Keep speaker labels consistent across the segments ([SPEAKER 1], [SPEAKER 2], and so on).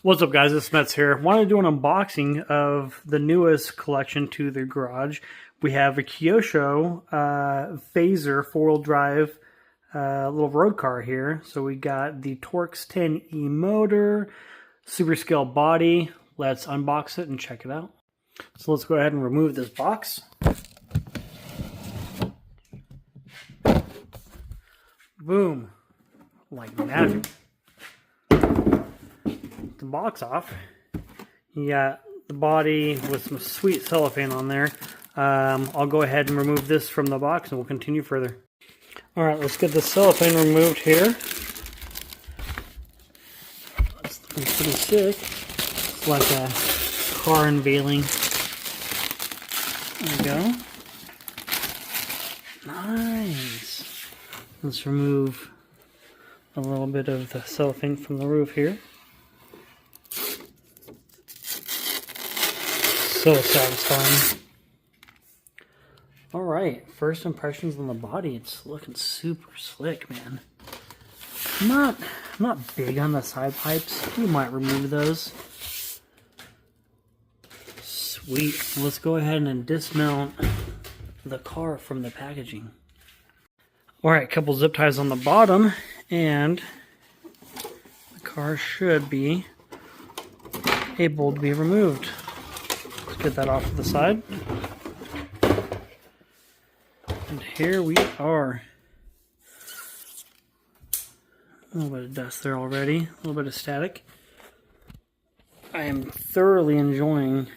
[SPEAKER 1] What's up, guys? It's Smetz here. Want to do an unboxing of the newest collection to the garage. We have a Kyosho Phazer four-wheel drive little road car here. So we got the Torx 10E motor, super scale body. Let's unbox it and check it out. So let's go ahead and remove this box. Boom, like magic. The box off. You got the body with some sweet cellophane on there. I'll go ahead and remove this from the box and we'll continue further. Alright, let's get the cellophane removed here. That's looking pretty sick. It's like a car unveiling. There we go. Nice. Let's remove a little bit of the cellophane from the roof here. So satisfying. Alright, first impressions on the body. It's looking super slick, man. I'm not big on the side pipes. We might remove those. Sweet. Let's go ahead and dismount the car from the packaging. Alright, a couple zip ties on the bottom, and the car should be able to be removed. Get that off to the side. And here we are. A little bit of dust there already. A little bit of static. I am thoroughly enjoying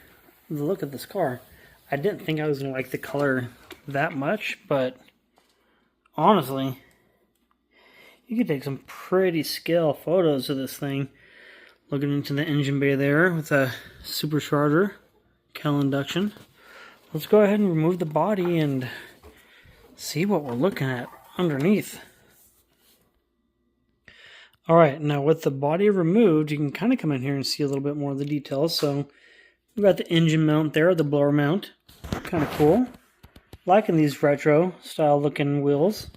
[SPEAKER 1] the look of this car. I didn't think I was going to like the color that much, but honestly, you could take some pretty scale photos of this thing. Looking into the engine bay there with a supercharger. Cal induction. Let's go ahead and remove the body and see what we're looking at underneath. Alright, now with the body removed, you can kind of come in here and see a little bit more of the details. So we've got the engine mount there, the blower mount. Kind of cool. Liking these retro style looking wheels.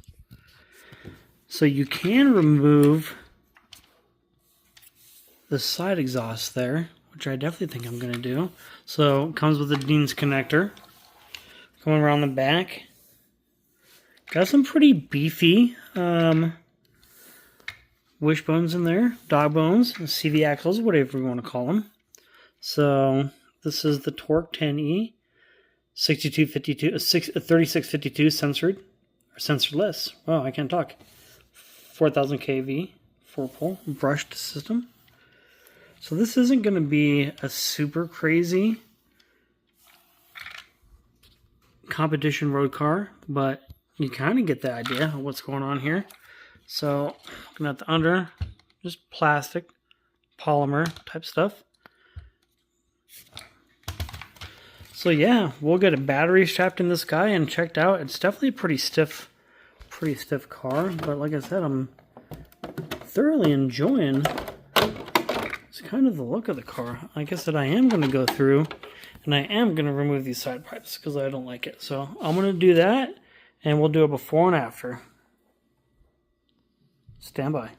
[SPEAKER 1] So you can remove the side exhaust there, which I definitely think I'm going to do. So it comes with a Dean's connector. Going around the back. Got some pretty beefy wishbones in there. Dog bones, CV axles, whatever you want to call them. So this is the Torx 10E 3652 censored, or sensorless. Wow, I can't talk. 4000 kV 4-pole brushed system. So this isn't going to be a super crazy competition road car, but you kind of get the idea of what's going on here. So looking at the under, just plastic, polymer type stuff. So yeah, we'll get a battery strapped in this guy and checked out. It's definitely a pretty stiff car, but like I said, I'm thoroughly enjoying kind of the look of the car. Like I said, I am going to go through and I am going to remove these side pipes because I don't like it. So I'm going to do that and we'll do a before and after. Stand by.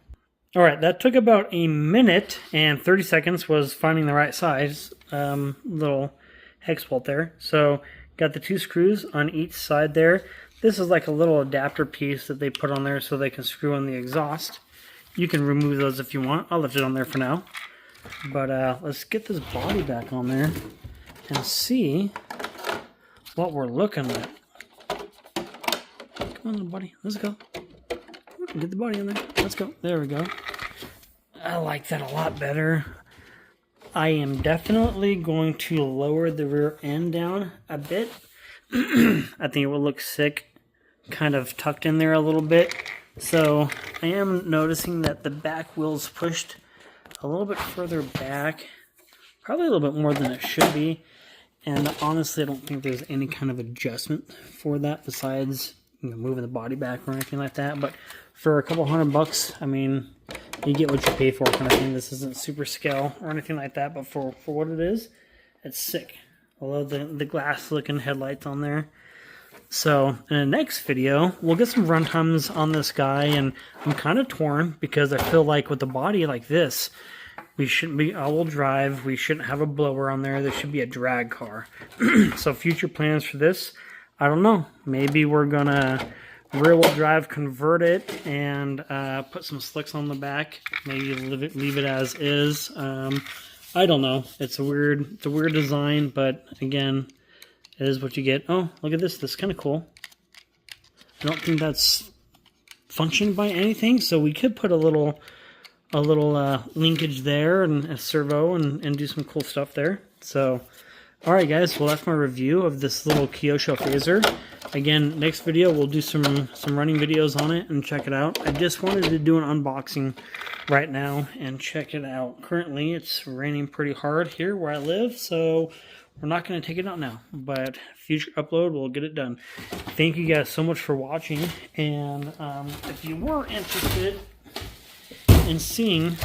[SPEAKER 1] Alright, that took about a minute and 30 seconds was finding the right size. Little hex bolt there. So got the two screws on each side there. This is like a little adapter piece that they put on there so they can screw on the exhaust. You can remove those if you want. I'll leave it on there for now. But let's get this body back on there and see what we're looking at. Come on, little buddy. Let's go. Get the body in there. Let's go. There we go. I like that a lot better. I am definitely going to lower the rear end down a bit. I think it will look sick. Kind of tucked in there a little bit. So I am noticing that the back wheel's pushed a little bit further back, probably a little bit more than it should be, and honestly I don't think there's any kind of adjustment for that besides moving the body back or anything like that. But for a couple $100, I mean, you get what you pay for kind of thing. This isn't super scale or anything like that, but for what it is, it's sick. I love the glass looking headlights on there. So in the next video, we'll get some run times on this guy, and I'm kind of torn because I feel like with the body like this, We shouldn't be all-wheel drive. We shouldn't have a blower on there. There should be a drag car. So future plans for this, I don't know. Maybe we're going to rear-wheel drive, convert it, and put some slicks on the back. Maybe leave it as is. I don't know. It's a weird design, but again, it is what you get. Oh, look at this. This is kind of cool. I don't think that's functioned by anything, so we could put a little linkage there and a servo and do some cool stuff there. So, all right, guys. Well, that's my review of this little Kyosho Phazer. Again, next video we'll do some running videos on it and check it out. I just wanted to do an unboxing right now and check it out. Currently, it's raining pretty hard here where I live, so we're not going to take it out now. But future upload, we'll get it done. Thank you guys so much for watching. And if you were interested in seeing,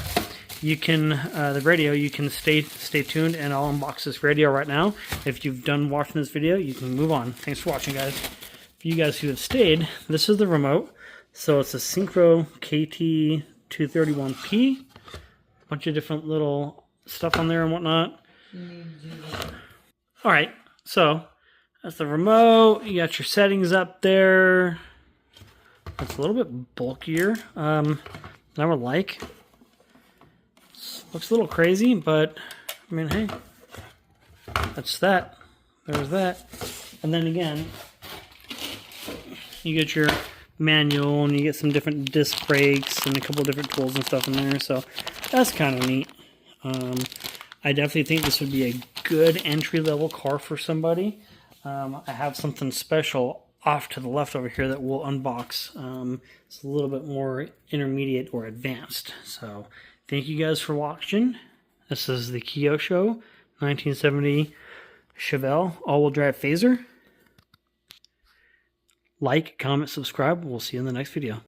[SPEAKER 1] you can the radio, you can stay tuned, and I'll unbox this radio right now. If you've done watching this video, you can move on. Thanks for watching, guys. For you guys who have stayed, this is the remote. So it's a Synchro KT231P. Bunch of different little stuff on there and whatnot. All right, so that's the remote. You got your settings up there. It's a little bit bulkier than I would like. Looks a little crazy, but I mean, hey, that's that. There's that. And then again, you get your manual and you get some different disc brakes and a couple of different tools and stuff in there. So that's kind of neat. I definitely think this would be a good entry-level car for somebody. I have something special off to the left over here that we'll unbox. It's a little bit more intermediate or advanced. So thank you guys for watching. This is the Kyosho 1970 Chevelle all-wheel drive Phazer. Like, comment, subscribe. We'll see you in the next video.